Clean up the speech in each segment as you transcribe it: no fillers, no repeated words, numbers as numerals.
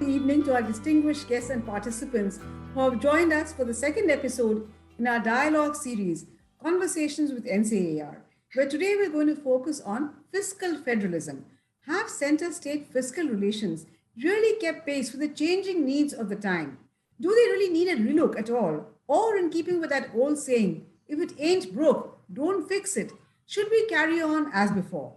Good evening to our distinguished guests and participants who have joined us for the second episode in our dialogue series, Conversations with NCAER, where today we're going to focus on fiscal federalism. Have center state fiscal relations really kept pace with the changing needs of the time? Do they really need a relook at all? Or, in keeping with that old saying, if it ain't broke, don't fix it, should we carry on as before?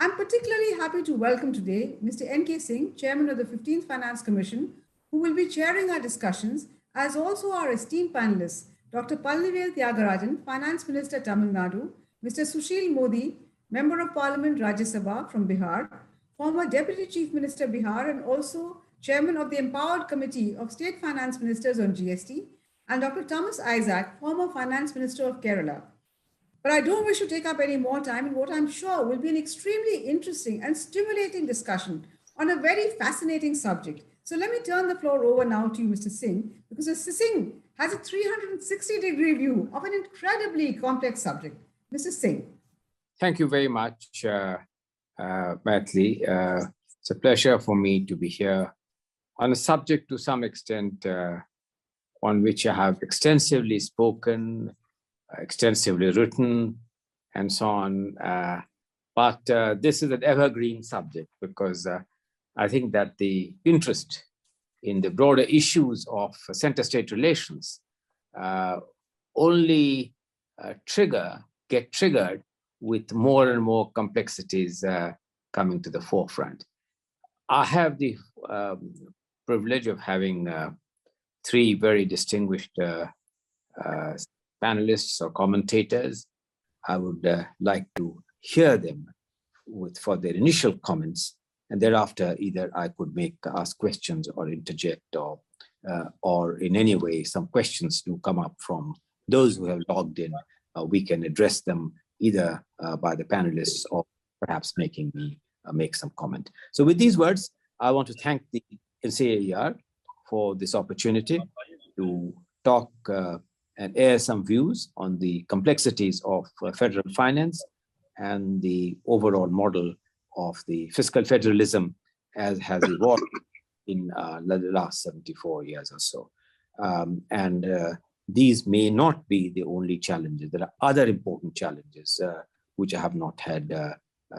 I'm particularly happy to welcome today Mr. N.K. Singh, Chairman of the 15th Finance Commission, who will be chairing our discussions, as also our esteemed panelists, Dr. Pallavivel Thiagarajan, Finance Minister, Tamil Nadu, Mr. Sushil Modi, Member of Parliament, Rajya Sabha from Bihar, former Deputy Chief Minister, Bihar, and also Chairman of the Empowered Committee of State Finance Ministers on GST, and Dr. Thomas Isaac, former Finance Minister of Kerala. But I don't wish to take up any more time in what I'm sure will be an extremely interesting and stimulating discussion on a very fascinating subject. So let me turn the floor over now to you, Mr. Singh, because Mr. Singh has a 360-degree view of an incredibly complex subject. Mr. Singh. Thank you very much, Mathli. It's a pleasure for me to be here on a subject to some extent on which I have extensively spoken, extensively written, and so on. But this is an evergreen subject because I think that the interest in the broader issues of center-state relations only get triggered with more and more complexities coming to the forefront. I have the privilege of having three very distinguished panelists or commentators. I would like to hear them for their initial comments, and thereafter either I could ask questions or interject, or in any way some questions do come up from those who have logged in. We can address them either by the panelists or perhaps making me make some comment. So with these words, I want to thank the NCAER for this opportunity to talk and air some views on the complexities of federal finance and the overall model of the fiscal federalism as has evolved in the last 74 years or so. These may not be the only challenges. There are other important challenges which I have not had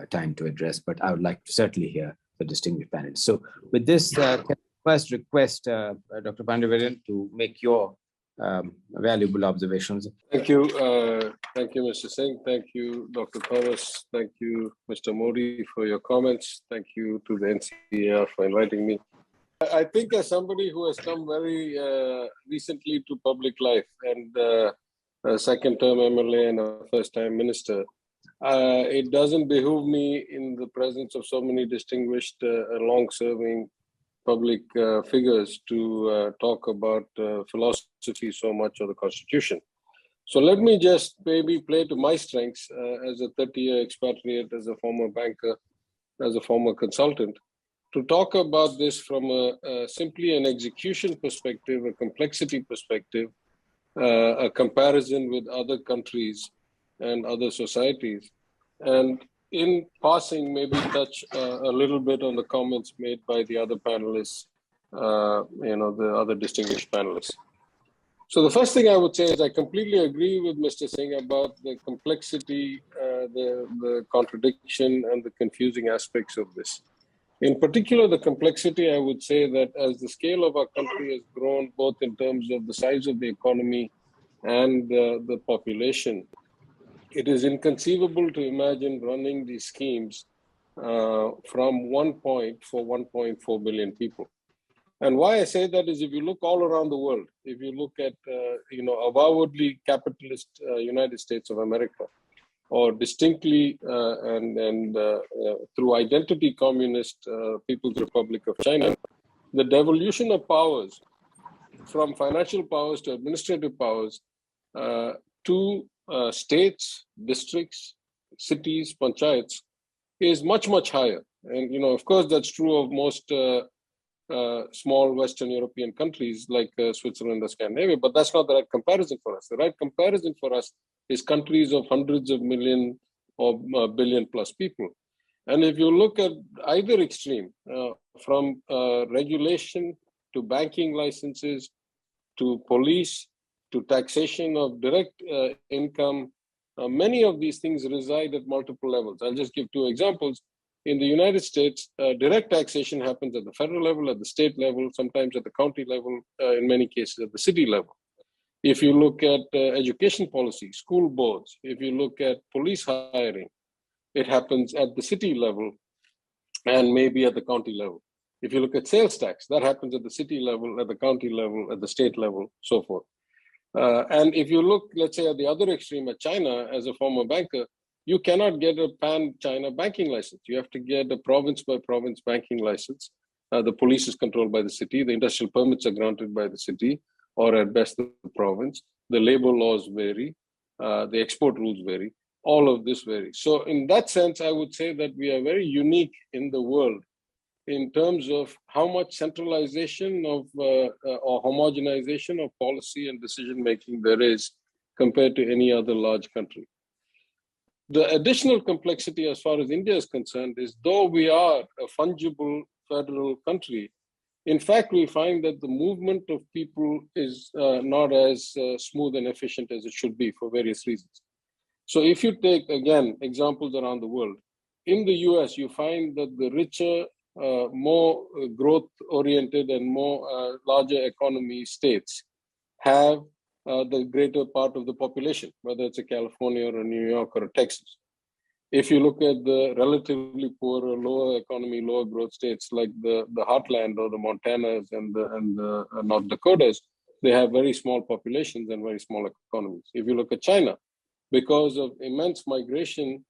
time to address, but I would like to certainly hear the distinguished panelists. So with this, can I first request Dr. Pallavivel to make your valuable observations. Thank you, Mr. Singh. Thank you, Dr. Thomas. Thank you, Mr. Modi, for your comments. Thank you to the NCAER for inviting me. I think as somebody who has come very recently to public life and a second-term MLA and a first-time minister, it doesn't behoove me in the presence of so many distinguished, long-serving public figures to talk about philosophy so much of the Constitution. So let me just maybe play to my strengths as a 30-year expatriate, as a former banker, as a former consultant, to talk about this from simply an execution perspective, a complexity perspective, a comparison with other countries and other societies. And in passing, maybe touch a little bit on the comments made by the other panelists, the other distinguished panelists. So the first thing I would say is I completely agree with Mr. Singh about the complexity, the contradiction, and the confusing aspects of this. In particular, the complexity, I would say that as the scale of our country has grown, both in terms of the size of the economy and the population, it is inconceivable to imagine running these schemes from one point for 1.4 billion people. And why I say that is if you look all around the world, if you look at, avowedly capitalist United States of America, or distinctly through identity communist People's Republic of China, the devolution of powers from financial powers to administrative powers to states, districts, cities, panchayats is much, much higher. And, of course, that's true of most small Western European countries like Switzerland or Scandinavia, but that's not the right comparison for us. The right comparison for us is countries of hundreds of million or billion plus people. And if you look at either extreme, from regulation to banking licenses to police to taxation of direct income, many of these things reside at multiple levels. I'll just give two examples. In the United States, direct taxation happens at the federal level, at the state level, sometimes at the county level, in many cases at the city level. If you look at education policy, school boards, if you look at police hiring, it happens at the city level and maybe at the county level. If you look at sales tax, that happens at the city level, at the county level, at the state level, so forth. And if you look, let's say, at the other extreme, at China, as a former banker, you cannot get a pan-China banking license. You have to get a province-by-province banking license. The police is controlled by the city. The industrial permits are granted by the city, or at best the province. The labor laws vary. The export rules vary. All of this varies. So in that sense, I would say that we are very unique in the world in terms of how much centralization of or homogenization of policy and decision-making there is compared to any other large country. The additional complexity as far as India is concerned is, though we are a fungible federal country, in fact, we find that the movement of people is not as smooth and efficient as it should be for various reasons. So if you take, again, examples around the world, in the US, you find that the richer, more growth-oriented and more larger economy states have the greater part of the population, whether it's a California or a New York or a Texas. If you look at the relatively poorer, lower economy, lower growth states like the Heartland or the Montanas and the North Dakotas, they have very small populations and very small economies. If you look at China, because of immense migration,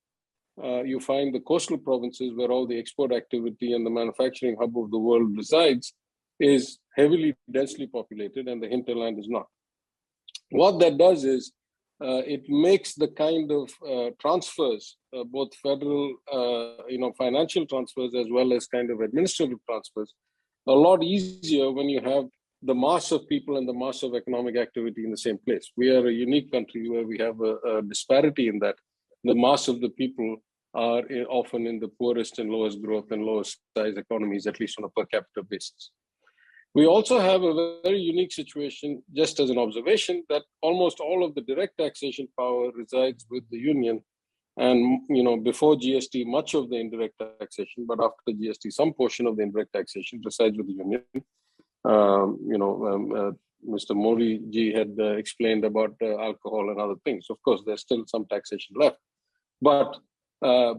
you find the coastal provinces where all the export activity and the manufacturing hub of the world resides is heavily densely populated, and the hinterland is not. What that does is it makes the kind of transfers, both federal, financial transfers as well as kind of administrative transfers, a lot easier when you have the mass of people and the mass of economic activity in the same place. We are a unique country where we have a disparity in that the mass of the people are often in the poorest and lowest growth and lowest size economies, at least on a per capita basis. We also have a very unique situation, just as an observation, that almost all of the direct taxation power resides with the union. And before GST, much of the indirect taxation, but after GST, some portion of the indirect taxation resides with the union. Mr. Modi ji had explained about alcohol and other things. Of course, there's still some taxation left. But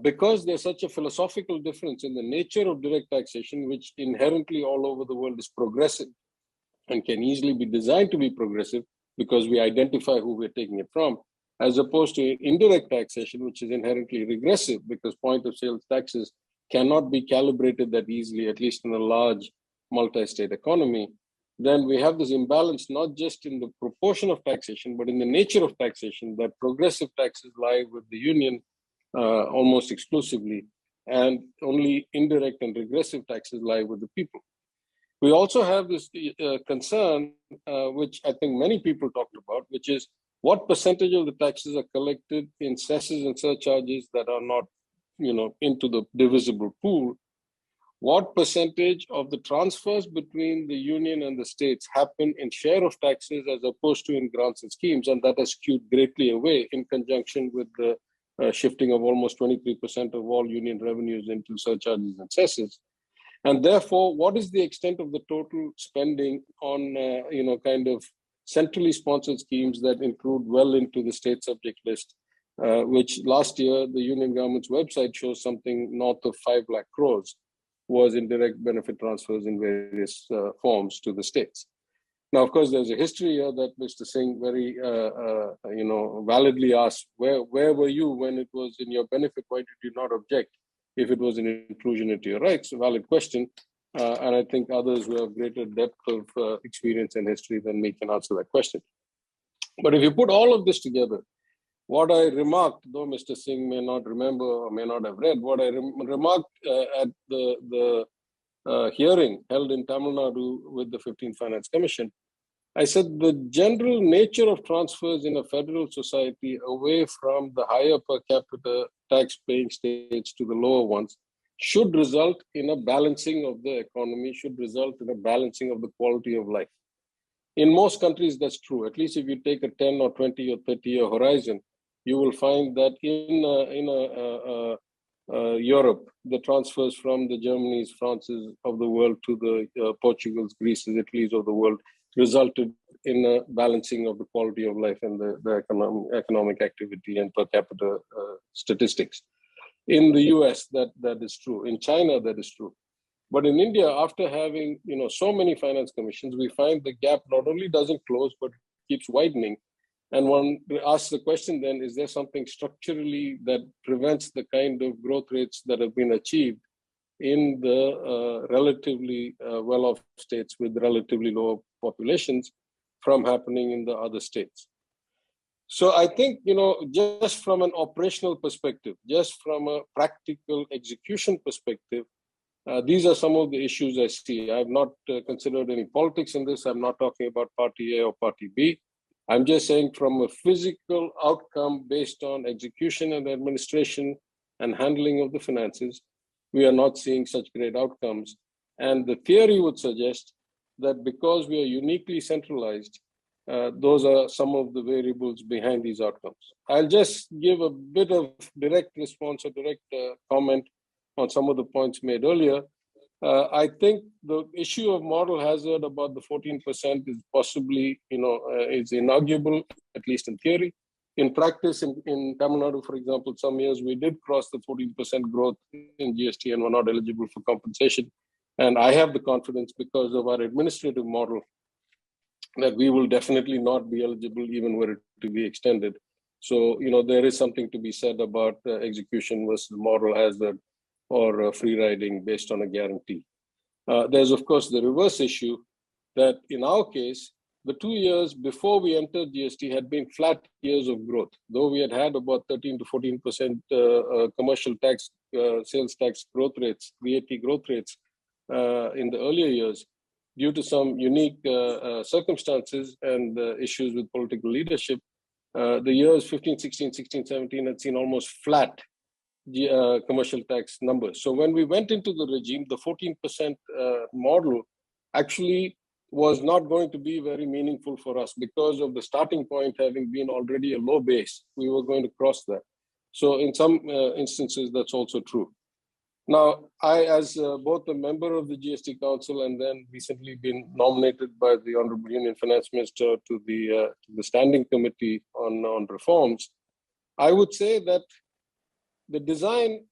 because there's such a philosophical difference in the nature of direct taxation, which inherently all over the world is progressive and can easily be designed to be progressive because we identify who we're taking it from, as opposed to indirect taxation, which is inherently regressive because point of sales taxes cannot be calibrated that easily, at least in a large multi-state economy, then we have this imbalance not just in the proportion of taxation, but in the nature of taxation, that progressive taxes lie with the union almost exclusively, and only indirect and regressive taxes lie with the people. We also have this concern, which I think many people talked about, which is what percentage of the taxes are collected in cesses and surcharges that are not, into the divisible pool. What percentage of the transfers between the union and the states happen in share of taxes as opposed to in grants and schemes, and that has skewed greatly away in conjunction with the shifting of almost 23% of all union revenues into surcharges and cesses. And therefore, what is the extent of the total spending on, kind of centrally sponsored schemes that include well into the state subject list, which last year, the union government's website shows something north of 5 lakh crores was in direct benefit transfers in various forms to the states. Now, of course, there's a history here that Mr. Singh very, validly asked, where were you when it was in your benefit? Why did you not object if it was an intrusion into your rights? A valid question. And I think others who have greater depth of experience and history than me can answer that question. But if you put all of this together, what I remarked, though Mr. Singh may not remember or may not have read, what I remarked at the hearing held in Tamil Nadu with the 15th Finance Commission, I said the general nature of transfers in a federal society away from the higher per capita tax-paying states to the lower ones should result in a balancing of the economy, should result in a balancing of the quality of life. In most countries, that's true. At least if you take a 10 or 20 or 30-year horizon, you will find that in Europe, the transfers from the Germanys, Frances of the world to the Portugals, Greeces, Italys of the world resulted in a balancing of the quality of life and the economic activity and per capita statistics. In the US, that is true. In China, that is true. But in India, after having so many finance commissions, we find the gap not only doesn't close, but keeps widening. And one asks the question then, is there something structurally that prevents the kind of growth rates that have been achieved in the relatively well-off states with relatively low populations from happening in the other states? So I think, just from an operational perspective, just from a practical execution perspective, these are some of the issues I see. I have not considered any politics in this. I'm not talking about party A or party B. I'm just saying from a physical outcome based on execution and administration and handling of the finances, we are not seeing such great outcomes. And the theory would suggest that because we are uniquely centralized, those are some of the variables behind these outcomes. I'll just give a bit of direct response or direct comment on some of the points made earlier. I think the issue of moral hazard about the 14% is possibly, is inarguable, at least in theory. In practice, in Tamil Nadu, for example, some years we did cross the 14% growth in GST and were not eligible for compensation. And I have the confidence because of our administrative model that we will definitely not be eligible even were it to be extended. So, there is something to be said about execution versus moral hazard or free riding based on a guarantee. There's, of course, the reverse issue that in our case, the 2 years before we entered GST had been flat years of growth, though we had about 13 to 14% commercial tax, sales tax growth rates, VAT growth rates in the earlier years. Due to some unique circumstances and issues with political leadership, the years 15, 16, 16, 17 had seen almost flat commercial tax numbers. So when we went into the regime, the 14% model actually was not going to be very meaningful for us because of the starting point having been already a low base. We were going to cross that. So in some instances, that's also true. Now, I, as both a member of the GST Council and then recently been nominated by the Honorable Union Finance Minister to the Standing Committee on Reforms, I would say that the design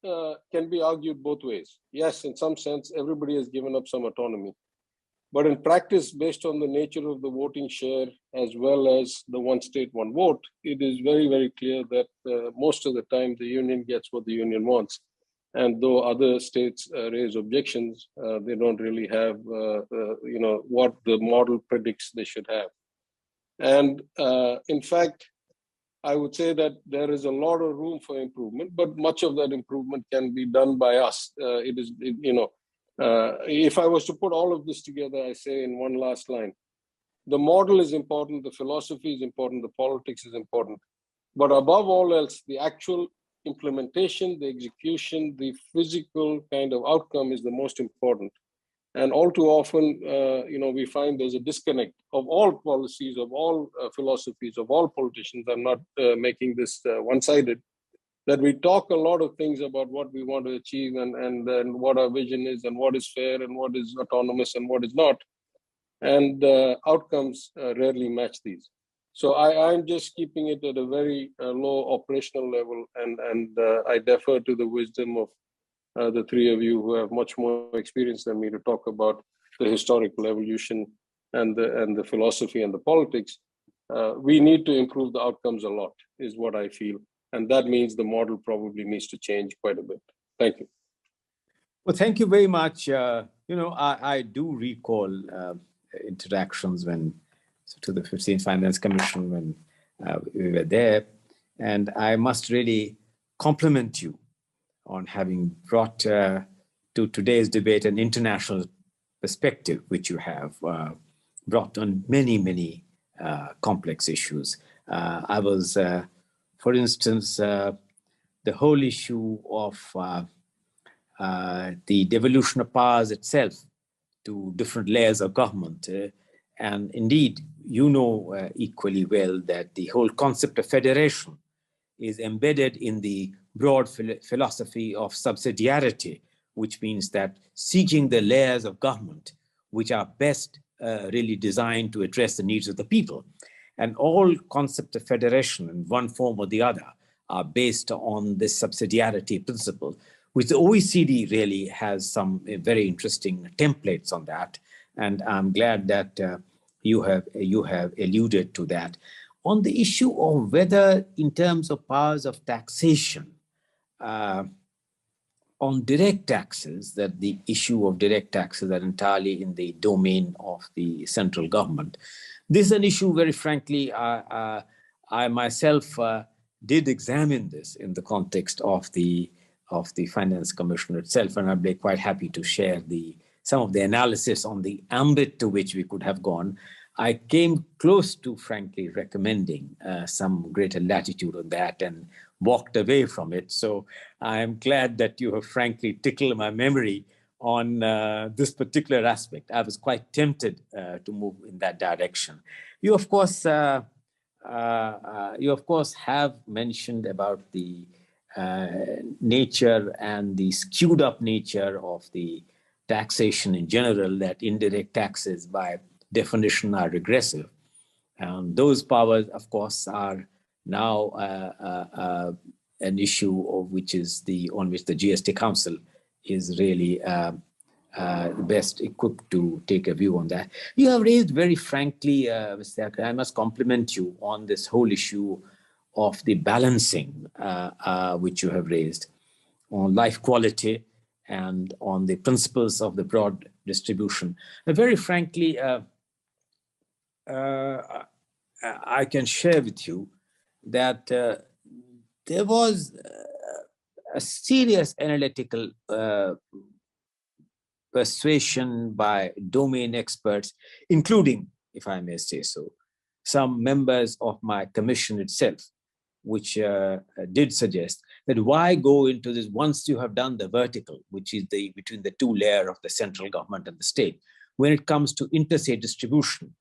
can be argued both ways. Yes, in some sense, everybody has given up some autonomy. But in practice, based on the nature of the voting share, as well as the one state, one vote, it is very, very clear that most of the time the union gets what the union wants. And though other states raise objections, they don't really have, what the model predicts they should have. And in fact, I would say that there is a lot of room for improvement, but much of that improvement can be done by us. If I was to put all of this together, I say in one last line, the model is important, the philosophy is important, the politics is important, but above all else, the actual implementation, the execution, the physical kind of outcome is the most important. And all too often, we find there's a disconnect of all policies, of all philosophies, of all politicians. I'm not making this one-sided, that we talk a lot of things about what we want to achieve and what our vision is and what is fair and what is autonomous and what is not. And outcomes rarely match these. So I'm just keeping it at a very low operational level, and I defer to the wisdom of the three of you who have much more experience than me to talk about the historical evolution and the philosophy and the politics. We need to improve the outcomes a lot, is what I feel. And that means the model probably needs to change quite a bit. Thank you. Well, thank you very much. I do recall interactions to the 15th Finance Commission when we were there. And I must really compliment you on having brought to today's debate an international perspective, which you have brought on many, many complex issues. I was, for instance, the whole issue of the devolution of powers itself to different layers of government. And indeed, you know equally well that the whole concept of federation is embedded in the broad philosophy of subsidiarity, which means that seeking the layers of government which are best really designed to address the needs of the people. And all concepts of federation in one form or the other are based on this subsidiarity principle, which the OECD really has some very interesting templates on that. And I'm glad that you have alluded to that. On the issue of whether, in terms of powers of taxation, on direct taxes, that the issue of direct taxes are entirely in the domain of the central government. This is an issue, very frankly, I myself did examine this in the context of the Finance Commission itself, and I'd be quite happy to share some of the analysis on the ambit to which we could have gone. I came close to, frankly, recommending some greater latitude on that and walked away from it. So I am glad that you have, frankly, tickled my memory on this particular aspect. I was quite tempted to move in that direction. You, of course, have mentioned about the nature and the skewed up nature of the taxation in general, that indirect taxes by definition are regressive. And those powers, of course, are now an issue of which is on which the GST Council is really best equipped to take a view on that. You have raised very frankly, Mr. Akram, I must compliment you on this whole issue of the balancing which you have raised on life quality and on the principles of the broad distribution. And very frankly, I can share with you that there was a serious analytical persuasion by domain experts, including, if I may say so, some members of my commission itself, which did suggest that why go into this once you have done the vertical, which is between the two layers of the central government and the state, when it comes to interstate distribution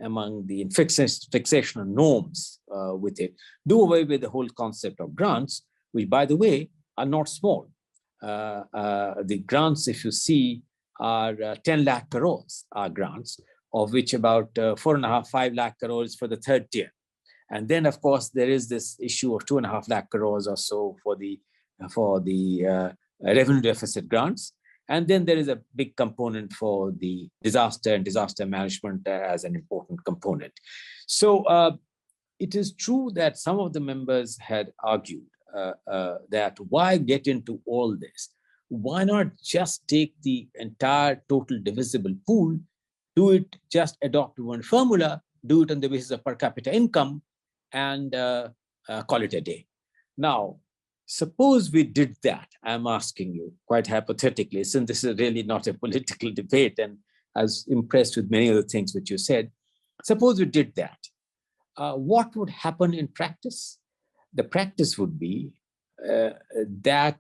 among the fixation of norms with it, do away with the whole concept of grants, which, by the way, are not small. The grants, if you see, are 10 lakh crores are grants, of which about 4.5, 5 lakh crores for the third tier. And then, of course, there is this issue of 2.5 lakh crores or so for the revenue deficit grants. And then there is a big component for the disaster and disaster management as an important component. So it is true that some of the members had argued that why get into all this? Why not just take the entire total divisible pool, do it, just adopt one formula, do it on the basis of per capita income, and call it a day. Now, suppose we did that, I'm asking you quite hypothetically, since this is really not a political debate, and I was impressed with many of the things which you said. Suppose we did that. What would happen in practice? The practice would be that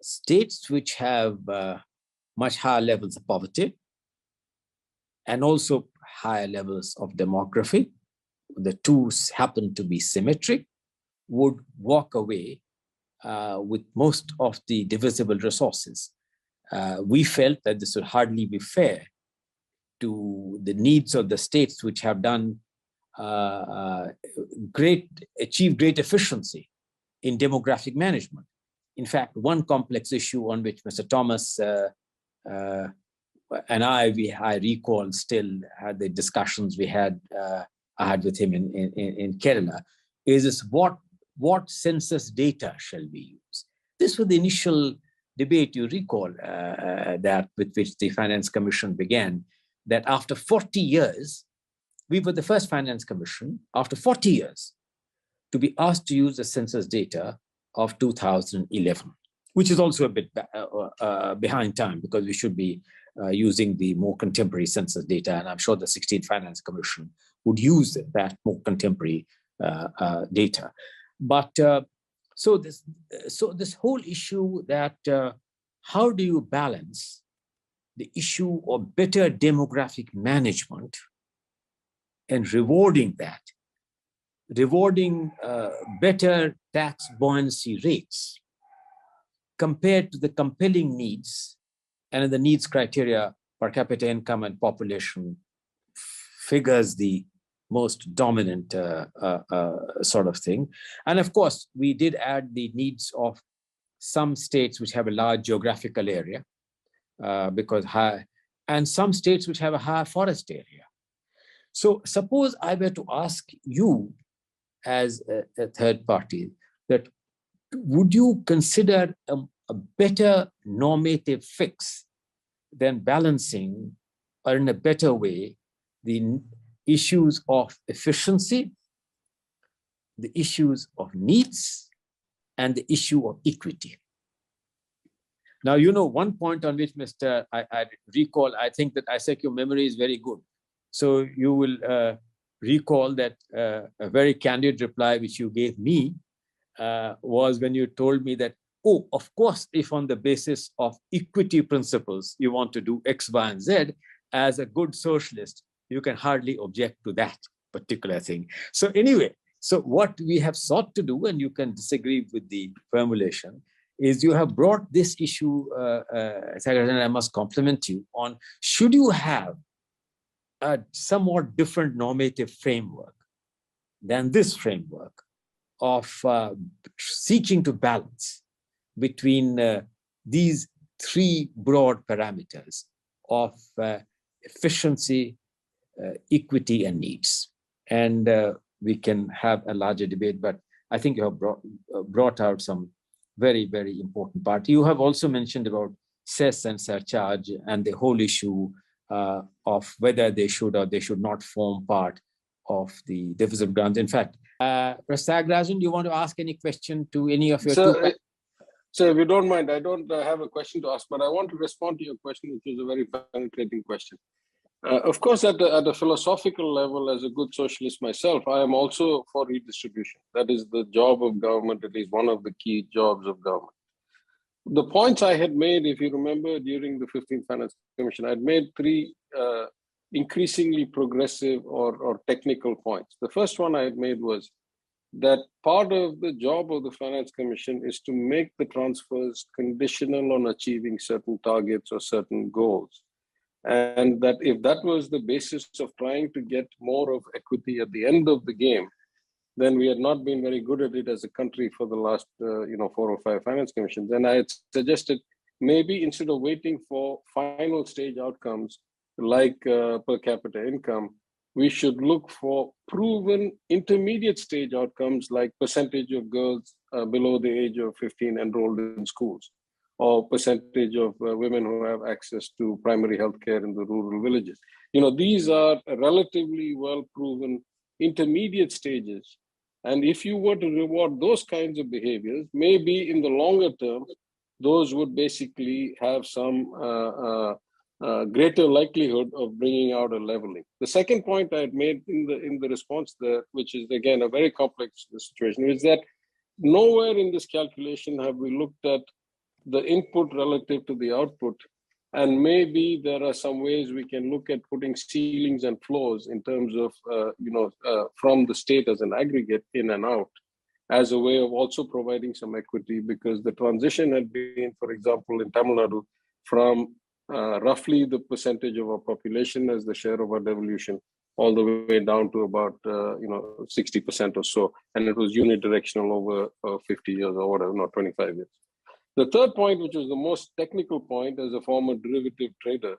states which have much higher levels of poverty and also higher levels of demography, the two happen to be symmetric, would walk away with most of the divisible resources. We felt that this would hardly be fair to the needs of the states which have done achieved great efficiency in demographic management. In fact, one complex issue on which Mr. Thomas and I recall still had the discussions I had with him in Kerala, is what census data shall we use? This was the initial debate, you recall, that with which the Finance Commission began, that after 40 years, we were the first Finance Commission, after 40 years, to be asked to use the census data of 2011, which is also a bit behind time because we should be using the more contemporary census data. And I'm sure the 16th Finance Commission would use that more contemporary data. But So this whole issue that how do you balance the issue of better demographic management and rewarding better tax buoyancy rates compared to the compelling needs and the needs criteria, per capita income and population figures the most dominant sort of thing. And of course, we did add the needs of some states which have a large geographical area, and some states which have a higher forest area. So suppose I were to ask you as a third party that would you consider a better normative fix than balancing, or in a better way, the issues of efficiency, the issues of needs, and the issue of equity? Now, you know, one point on which, I recall, I think that Isaac, your memory is very good. So you will recall that a very candid reply which you gave me was when you told me that, oh, of course, if on the basis of equity principles you want to do X, Y, and Z, as a good socialist, you can hardly object to that particular thing. So anyway, so what we have sought to do, and you can disagree with the formulation, is you have brought this issue, and I must compliment you on, should you have a somewhat different normative framework than this framework of seeking to balance between these three broad parameters of efficiency, equity, and needs. And we can have a larger debate, but I think you have brought out some very, very important part. You have also mentioned about cess and surcharge and the whole issue of whether they should or they should not form part of the deficit grants. In fact, Prasthagarajan, do you want to ask any question to any of your two? So if you don't mind, I don't have a question to ask, but I want to respond to your question, which is a very penetrating question. Of course, at a philosophical level, as a good socialist myself, I am also for redistribution. That is the job of government, at least one of the key jobs of government. The points I had made, if you remember, during the 15th Finance Commission, I had made three increasingly progressive or technical points. The first one I had made was that part of the job of the Finance Commission is to make the transfers conditional on achieving certain targets or certain goals. And that if that was the basis of trying to get more of equity at the end of the game, then we had not been very good at it as a country for the last 4 or 5 finance commissions. And I had suggested maybe instead of waiting for final stage outcomes like per capita income, we should look for proven intermediate stage outcomes like percentage of girls below the age of 15 enrolled in schools, or percentage of women who have access to primary health care in the rural villages. These are relatively well-proven intermediate stages. And if you were to reward those kinds of behaviors, maybe in the longer term, those would basically have some greater likelihood of bringing out a leveling. The second point I had made in the response there, which is again a very complex situation, is that nowhere in this calculation have we looked at the input relative to the output. And maybe there are some ways we can look at putting ceilings and floors in terms of, from the state as an aggregate in and out, as a way of also providing some equity, because the transition had been, for example, in Tamil Nadu, from roughly the percentage of our population as the share of our devolution, all the way down to about 60% or so. And it was unidirectional over 50 years or whatever, not 25 years. The third point, which was the most technical point as a former derivative trader,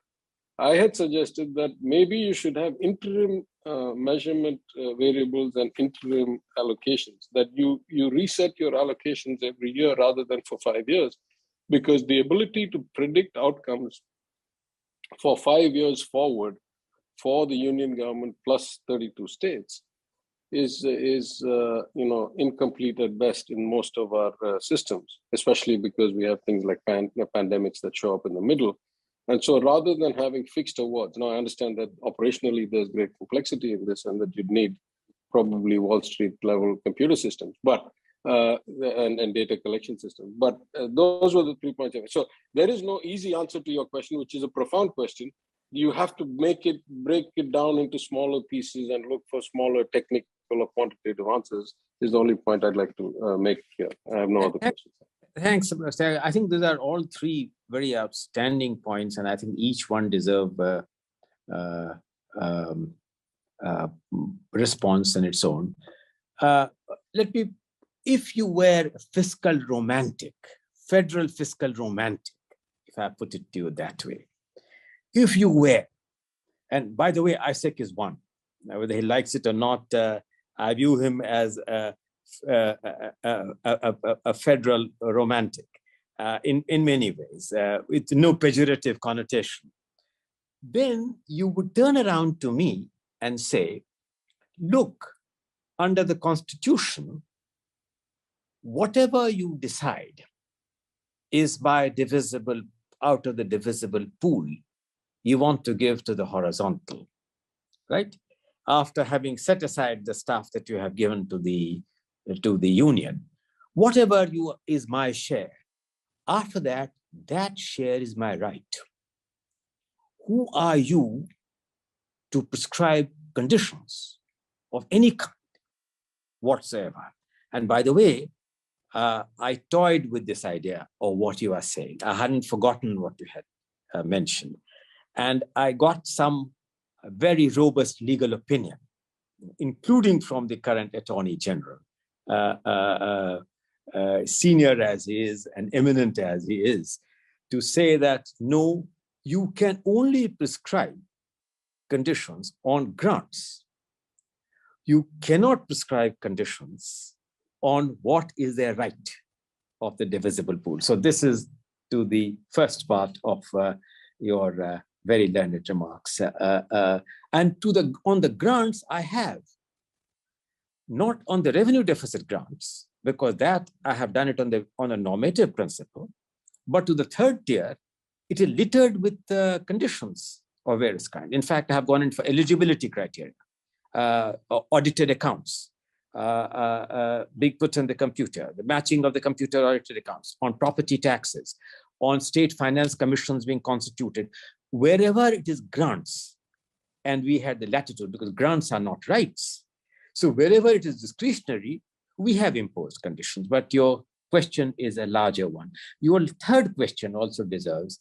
I had suggested that maybe you should have interim measurement variables and interim allocations, that you reset your allocations every year rather than for 5 years, because the ability to predict outcomes for 5 years forward for the union government plus 32 states is incomplete at best in most of our systems, especially because we have things like pandemics that show up in the middle. And so rather than having fixed awards, now I understand that operationally there's great complexity in this and that you'd need probably Wall Street level computer systems. But and data collection system. But those were the 3 points. So there is no easy answer to your question, which is a profound question. You have to break it down into smaller pieces and look for smaller technical or quantitative answers, is the only point I'd like to make here. I have no other questions. Thanks. I think these are all 3 very outstanding points, and I think each one deserves response on its own. If you were a fiscal romantic, federal fiscal romantic, if I put it to you that way, if you were, and by the way, Isaac is one, whether he likes it or not, I view him as a federal romantic in many ways, with no pejorative connotation. Then you would turn around to me and say, look, under the Constitution, whatever you decide is by divisible, out of the divisible pool, you want to give to the horizontal, right? After having set aside the stuff that you have given to the union, whatever is my share. After that, that share is my right. Who are you to prescribe conditions of any kind whatsoever? And by the way, I toyed with this idea of what you are saying. I hadn't forgotten what you had mentioned. And I got some very robust legal opinion, including from the current Attorney General, senior as he is and eminent as he is, to say that no, you can only prescribe conditions on grants. You cannot prescribe conditions on what is their right of the divisible pool. So this is to the first part of your very learned remarks. And on the grants I have, not on the revenue deficit grants, because that I have done it on a normative principle, but to the third tier, it is littered with conditions of various kinds. In fact, I have gone in for eligibility criteria, audited accounts, being put on the computer, the matching of the computer audited accounts, on property taxes, on state finance commissions being constituted, wherever it is grants. And we had the latitude because grants are not rights. So wherever it is discretionary, we have imposed conditions, but your question is a larger one. Your third question also deserves.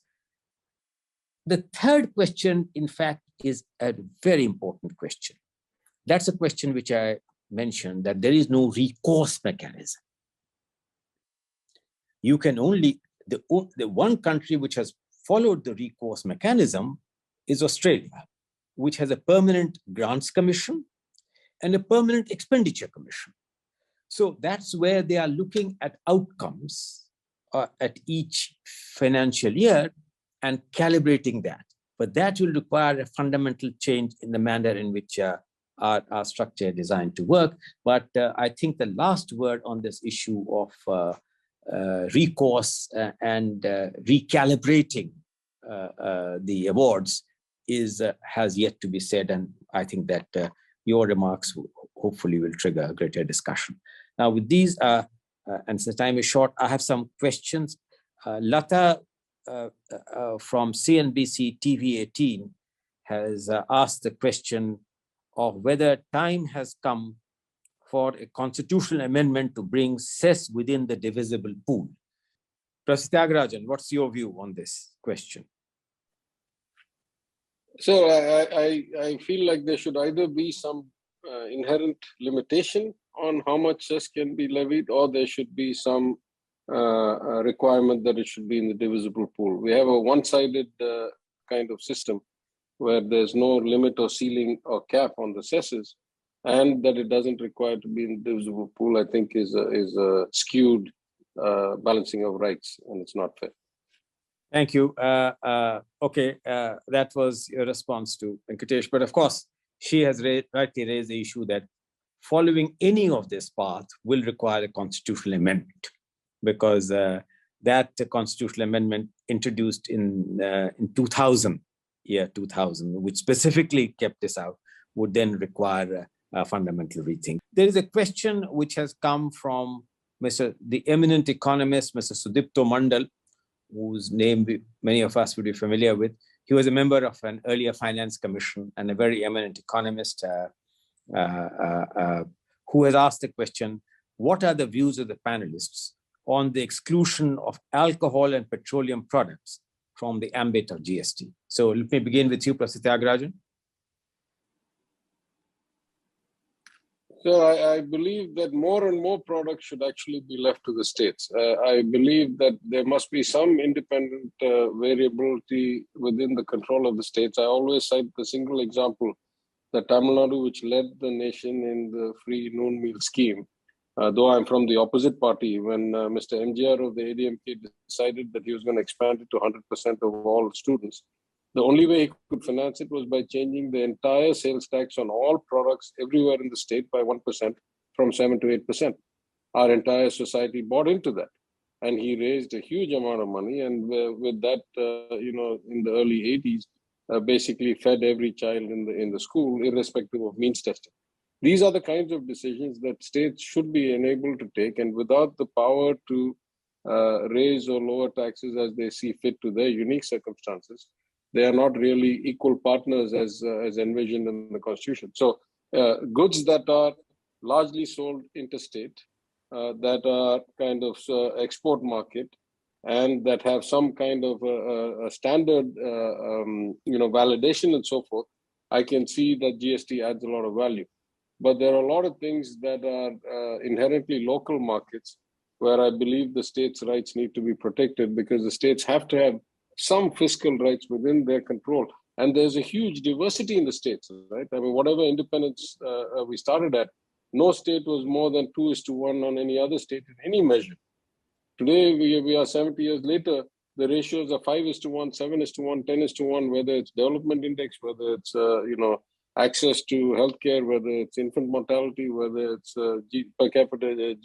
The third question, in fact, is a very important question. That's a question which I mentioned, that there is no recourse mechanism. You can only, the one country which has followed the recourse mechanism is Australia, which has a permanent grants commission and a permanent expenditure commission. So that's where they are looking at outcomes at each financial year and calibrating that. But that will require a fundamental change in the manner in which our structure is designed to work. But I think the last word on this issue of recourse and recalibrating the awards has yet to be said. And I think that your remarks hopefully will trigger a greater discussion. Now with these, and since time is short, I have some questions. Lata from CNBC TV 18 has asked the question of whether time has come for a constitutional amendment to bring cess within the divisible pool. Professor Tyagarajan, what's your view on this question? So I feel like there should either be some inherent limitation on how much cess can be levied, or there should be some requirement that it should be in the divisible pool. We have a one-sided kind of system where there's no limit or ceiling or cap on the cesses, and that it doesn't require to be in the divisible pool, I think is a skewed balancing of rights, and it's not fair. Thank you. Okay, that was your response to Venkatesh. But of course, she has rightly raised the issue that following any of this path will require a constitutional amendment, because that constitutional amendment introduced in 2000, which specifically kept this out, would then require a fundamental rethink. There is a question which has come from the eminent economist, Mr. Sudipto Mandal, whose name many of us would be familiar with. He was a member of an earlier finance commission and a very eminent economist who has asked the question, what are the views of the panelists on the exclusion of alcohol and petroleum products from the ambit of GST? So let me begin with you, Professor Tyagarajan. So I believe that more and more products should actually be left to the states. I believe that there must be some independent variability within the control of the states. I always cite the single example that Tamil Nadu, which led the nation in the free noon meal scheme, though I'm from the opposite party, when Mr. MGR of the ADMK decided that he was going to expand it to 100% of all students, the only way he could finance it was by changing the entire sales tax on all products everywhere in the state by 1% from 7 to 8%. Our entire society bought into that. And he raised a huge amount of money. And with that, in the early 80s, basically fed every child in the school, irrespective of means testing. These are the kinds of decisions that states should be enabled to take. And without the power to raise or lower taxes as they see fit to their unique circumstances, they are not really equal partners as envisioned in the Constitution. So goods that are largely sold interstate, that are kind of export market, and that have some kind of a standard, validation and so forth, I can see that GST adds a lot of value. But there are a lot of things that are inherently local markets where I believe the states' rights need to be protected, because the states have to have some fiscal rights within their control. And there's a huge diversity in the states, right? I mean, whatever independence we started at, no state was more than 2:1 on any other state in any measure. Today, we are 70 years later, the ratios are 5:1, 7:1, 10:1, whether it's development index, whether it's, access to healthcare, whether it's infant mortality, whether it's per capita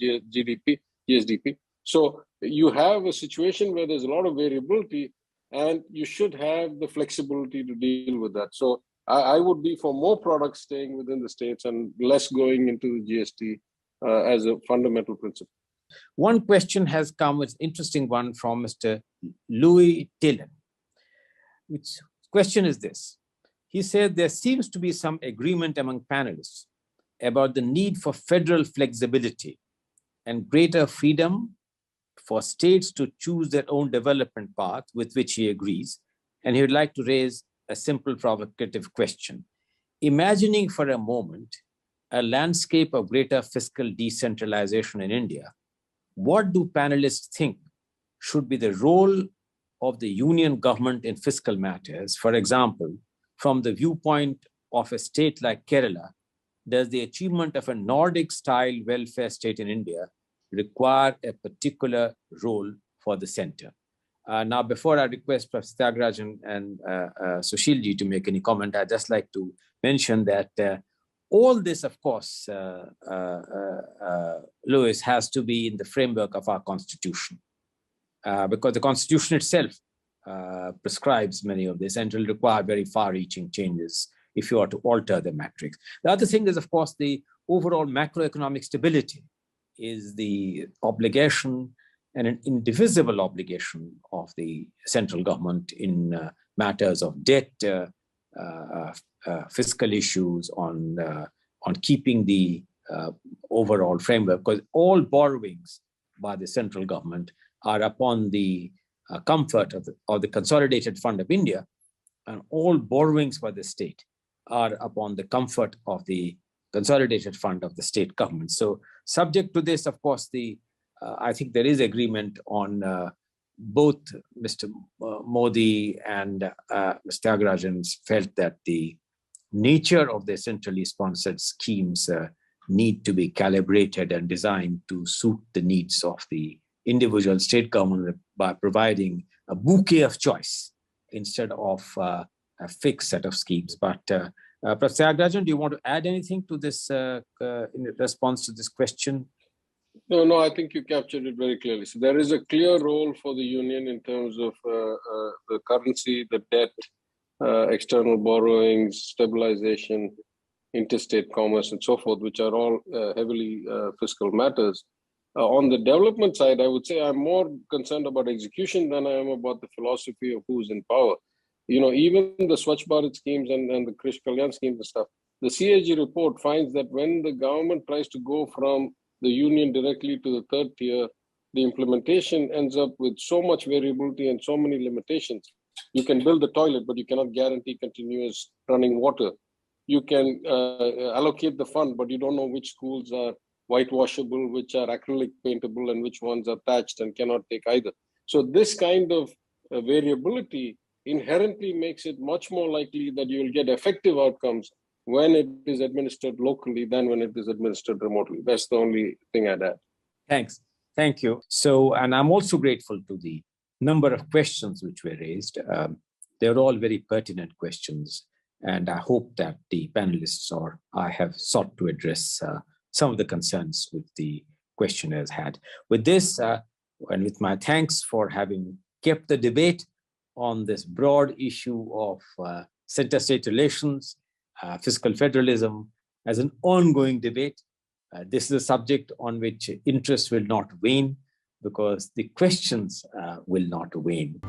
GSDP. So you have a situation where there's a lot of variability, and you should have the flexibility to deal with that. So I would be for more products staying within the states and less going into the GST as a fundamental principle. One question has come, it's an interesting one from Mr. Louis Tillon, which question is this. He said there seems to be some agreement among panelists about the need for federal flexibility and greater freedom for states to choose their own development path, with which he agrees. And he would like to raise a simple provocative question. Imagining for a moment a landscape of greater fiscal decentralization in India, what do panelists think should be the role of the union government in fiscal matters? For example, from the viewpoint of a state like Kerala, does the achievement of a Nordic-style welfare state in India require a particular role for the center? Now, before I request Professor Tyagarajan and Sushilji to make any comment, I'd just like to mention that all this, of course, Louis, has to be in the framework of our Constitution, because the Constitution itself prescribes many of this, and it will require very far-reaching changes if you are to alter the matrix. The other thing is, of course, the overall macroeconomic stability is the obligation and an indivisible obligation of the central government in matters of debt, fiscal issues, on keeping the overall framework, because all borrowings by the central government are upon the comfort of the Consolidated Fund of India, and all borrowings by the state are upon the comfort of the Consolidated Fund of the state government. So subject to this, of course, I think there is agreement on both Mr. Modi and Mr. Tyagarajan felt that the nature of the centrally sponsored schemes need to be calibrated and designed to suit the needs of the individual state government by providing a bouquet of choice instead of a fixed set of schemes. But Professor Tyagarajan, do you want to add anything to this in response to this question? No, I think you captured it very clearly. So there is a clear role for the union in terms of the currency, the debt, external borrowings, stabilization, interstate commerce, and so forth, which are all heavily fiscal matters. On the development side, I would say I'm more concerned about execution than I am about the philosophy of who's in power. Even the Swachh Bharat schemes and the Krish Kalyan schemes and stuff, the CAG report finds that when the government tries to go from the union directly to the third tier, the implementation ends up with so much variability and so many limitations. You can build the toilet, but you cannot guarantee continuous running water. You can allocate the fund, but you don't know which schools are whitewashable, which are acrylic paintable, and which ones are thatched and cannot take either. So this kind of variability inherently makes it much more likely that you will get effective outcomes when it is administered locally than when it is administered remotely. That's the only thing I'd add. Thanks. Thank you. So, and I'm also grateful to the number of questions which were raised. They're all very pertinent questions. And I hope that the panelists or I have sought to address some of the concerns which the questioners had. With this, and with my thanks for having kept the debate on this broad issue of center-state relations, fiscal federalism as an ongoing debate. This is a subject on which interest will not wane because the questions will not wane.